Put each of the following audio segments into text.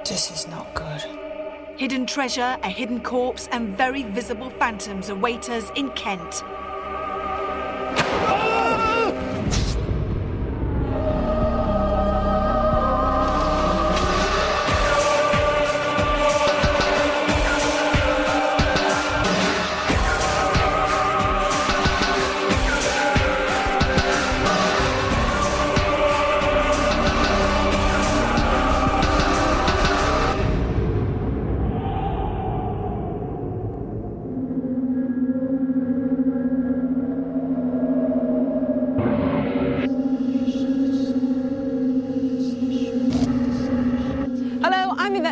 This is not good. Hidden treasure, a hidden corpse, and very visible phantoms await us in Kent.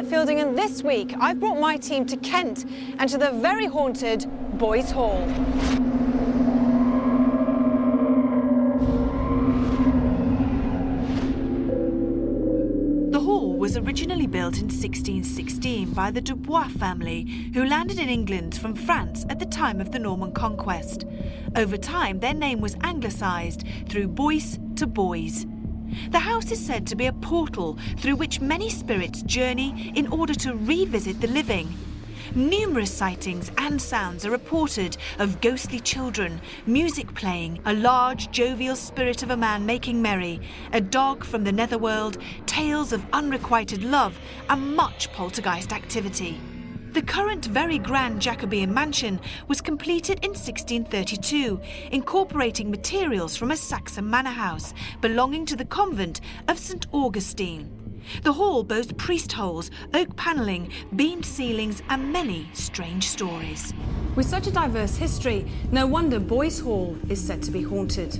Fielding, and this week I've brought my team to Kent and to the very haunted Boys Hall. The hall was originally built in 1616 by the Dubois family, who landed in England from France at the time of the Norman Conquest. Over time, their name was anglicised through Boyce to Boys. The house is said to be a portal through which many spirits journey in order to revisit the living. Numerous sightings and sounds are reported of ghostly children, music playing, a large jovial spirit of a man making merry, a dog from the netherworld, tales of unrequited love, and much poltergeist activity. The current very grand Jacobean mansion was completed in 1632, incorporating materials from a Saxon manor house belonging to the convent of St. Augustine. The hall boasts priest holes, oak panelling, beamed ceilings, and many strange stories. With such a diverse history, no wonder Boys Hall is said to be haunted.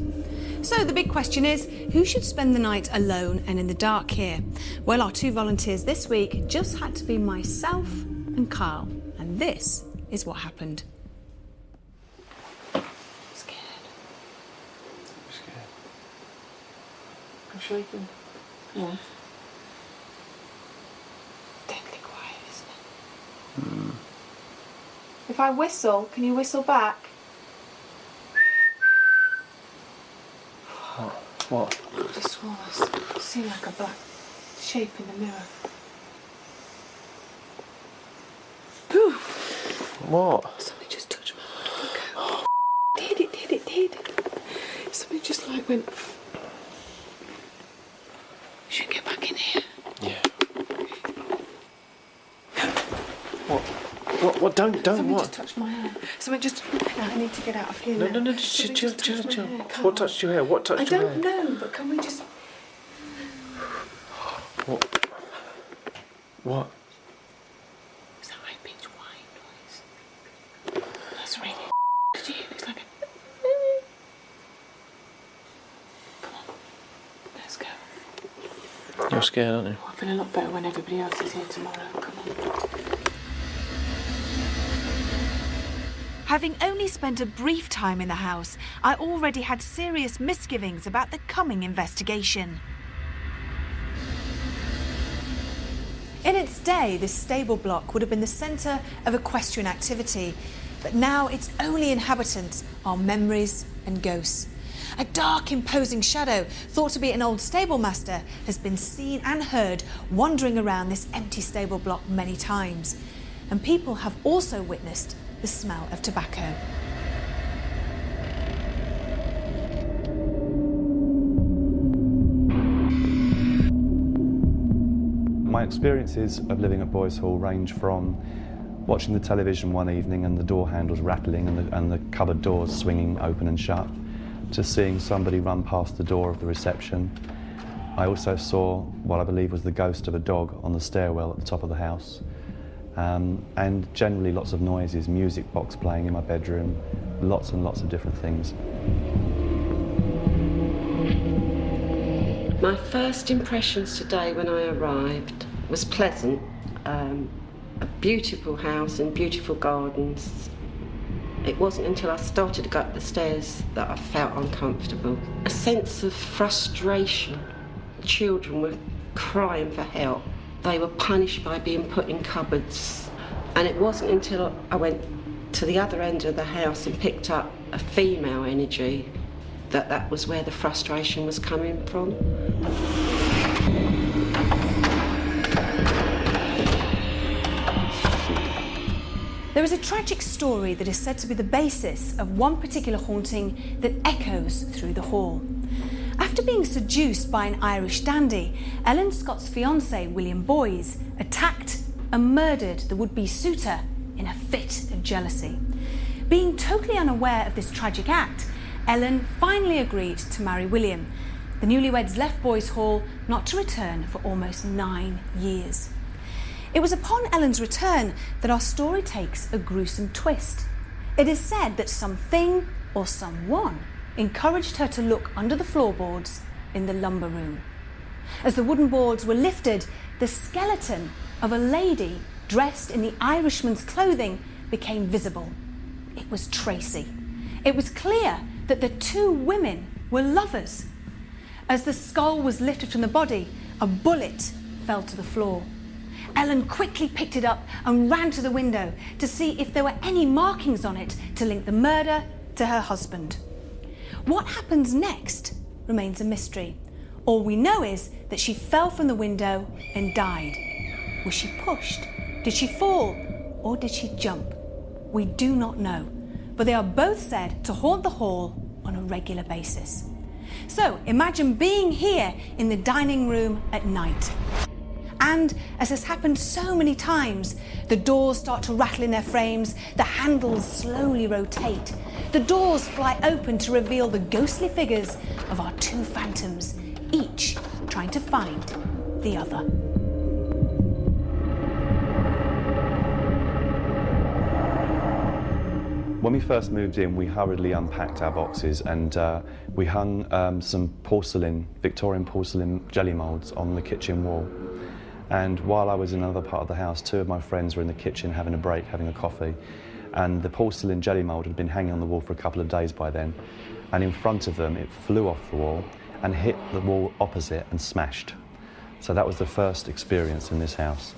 So the big question is, who should spend the night alone and in the dark here? Well, our two volunteers this week just had to be myself and Carl, and this is what happened. I'm scared. I'm sure you can. Come on. Deadly quiet, isn't it? If I whistle, can you whistle back? What? I just saw this. Seemed like a black shape in the mirror. What? Something just touched my arm. It did. Something just like went. Should we get back in here? Yeah. What? Don't Something what? just touched my hair. Something just. No, I need to get out of here. No, Something chill. just touched my hair. Carl. What touched your hair? What touched your hair? I don't know, but can we just. What? It's that high pitched whine noise. That's really. Did you hear? It's like a. Come on. Let's go. You're scared, aren't you? I'll feel a lot better when everybody else is here tomorrow. Come on. Having only spent a brief time in the house, I already had serious misgivings about the coming investigation. In its day, this stable block would have been the centre of equestrian activity, but now its only inhabitants are memories and ghosts. A dark, imposing shadow, thought to be an old stable master, has been seen and heard wandering around this empty stable block many times. And people have also witnessed the smell of tobacco. My experiences of living at Boys Hall range from watching the television one evening and the door handles rattling and the cupboard doors swinging open and shut, to seeing somebody run past the door of the reception. I also saw what I believe was the ghost of a dog on the stairwell at the top of the house. And generally lots of noises, music box playing in my bedroom, lots and lots of different things. My first impressions today when I arrived was pleasant. A beautiful house and beautiful gardens. It wasn't until I started to go up the stairs that I felt uncomfortable. A sense of frustration. Children were crying for help. They were punished by being put in cupboards. And it wasn't until I went to the other end of the house and picked up a female energy that was where the frustration was coming from. There is a tragic story that is said to be the basis of one particular haunting that echoes through the hall. After being seduced by an Irish dandy, Ellen Scott's fiancé, William Boyes, attacked and murdered the would-be suitor in a fit of jealousy. Being totally unaware of this tragic act, Ellen finally agreed to marry William. The newlyweds left Boyes Hall not to return for almost 9 years. It was upon Ellen's return that our story takes a gruesome twist. It is said that something or someone encouraged her to look under the floorboards in the lumber room. As the wooden boards were lifted, the skeleton of a lady dressed in the Irishman's clothing became visible. It was Tracy. It was clear that the two women were lovers. As the skull was lifted from the body, a bullet fell to the floor. Ellen quickly picked it up and ran to the window to see if there were any markings on it to link the murder to her husband. What happens next remains a mystery. All we know is that she fell from the window and died. Was she pushed? Did she fall? Or did she jump? We do not know, but they are both said to haunt the hall on a regular basis. So imagine being here in the dining room at night. And as has happened so many times, the doors start to rattle in their frames, the handles slowly rotate. The doors fly open to reveal the ghostly figures of our two phantoms, each trying to find the other. When we first moved in, we hurriedly unpacked our boxes and we hung some Victorian porcelain jelly moulds on the kitchen wall. And while I was in another part of the house, two of my friends were in the kitchen having a break, having a coffee, and the porcelain jelly mould had been hanging on the wall for a couple of days by then, and in front of them it flew off the wall and hit the wall opposite and smashed. So that was the first experience in this house.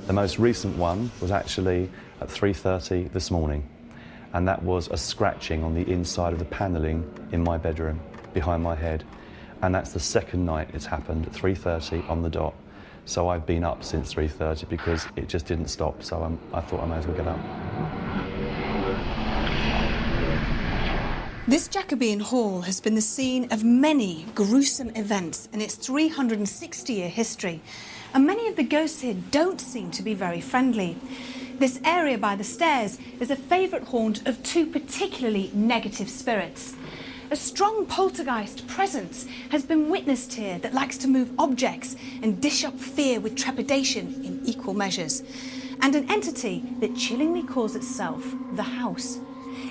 The most recent one was actually at 3:30 this morning, and that was a scratching on the inside of the panelling in my bedroom behind my head, and that's the second night it's happened at 3:30 on the dot. So I've been up since 3:30 because it just didn't stop, so I thought I may as well get up. This Jacobean Hall has been the scene of many gruesome events in its 360-year history, and many of the ghosts here don't seem to be very friendly. This area by the stairs is a favourite haunt of two particularly negative spirits. A strong poltergeist presence has been witnessed here that likes to move objects and dish up fear with trepidation in equal measures. And an entity that chillingly calls itself the House.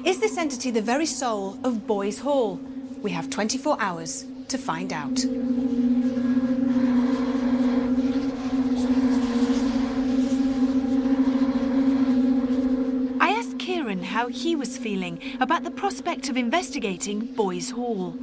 Is this entity the very soul of Boyes Hall? We have 24 hours to find out. How he was feeling about the prospect of investigating Boyes Hall.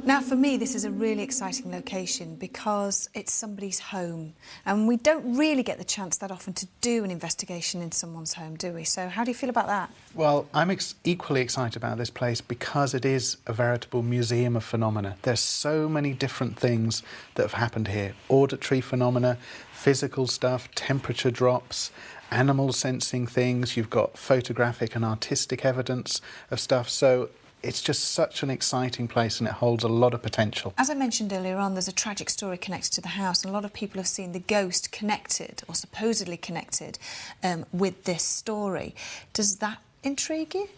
Now, for me, this is a really exciting location because it's somebody's home, and we don't really get the chance that often to do an investigation in someone's home, do we? So how do you feel about that? Well, I'm equally excited about this place because it is a veritable museum of phenomena. There's so many different things that have happened here. Auditory phenomena, physical stuff, temperature drops, animal sensing things, you've got photographic and artistic evidence of stuff, so it's just such an exciting place and it holds a lot of potential. As I mentioned earlier on, there's a tragic story connected to the house, and a lot of people have seen the ghost connected, or supposedly connected, with this story. Does that intrigue you?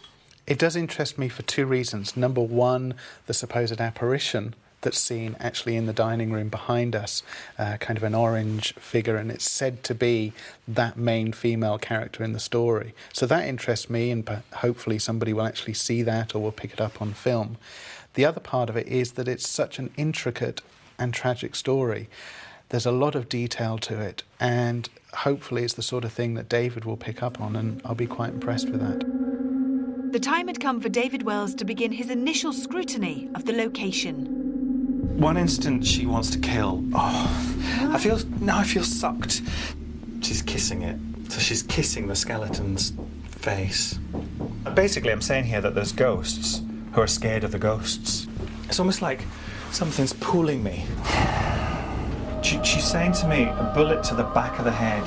It does interest me for two reasons. Number one, the supposed apparition that's seen actually in the dining room behind us, kind of an orange figure, and it's said to be that main female character in the story. So that interests me, and hopefully somebody will actually see that or will pick it up on film. The other part of it is that it's such an intricate and tragic story. There's a lot of detail to it, and hopefully it's the sort of thing that David will pick up on, and I'll be quite impressed with that. The time had come for David Wells to begin his initial scrutiny of the location. One instant she wants to kill. I feel sucked. She's kissing it. So she's kissing the skeleton's face. Basically, I'm saying here that there's ghosts who are scared of the ghosts. It's almost like something's pulling me. She's saying to me, a bullet to the back of the head.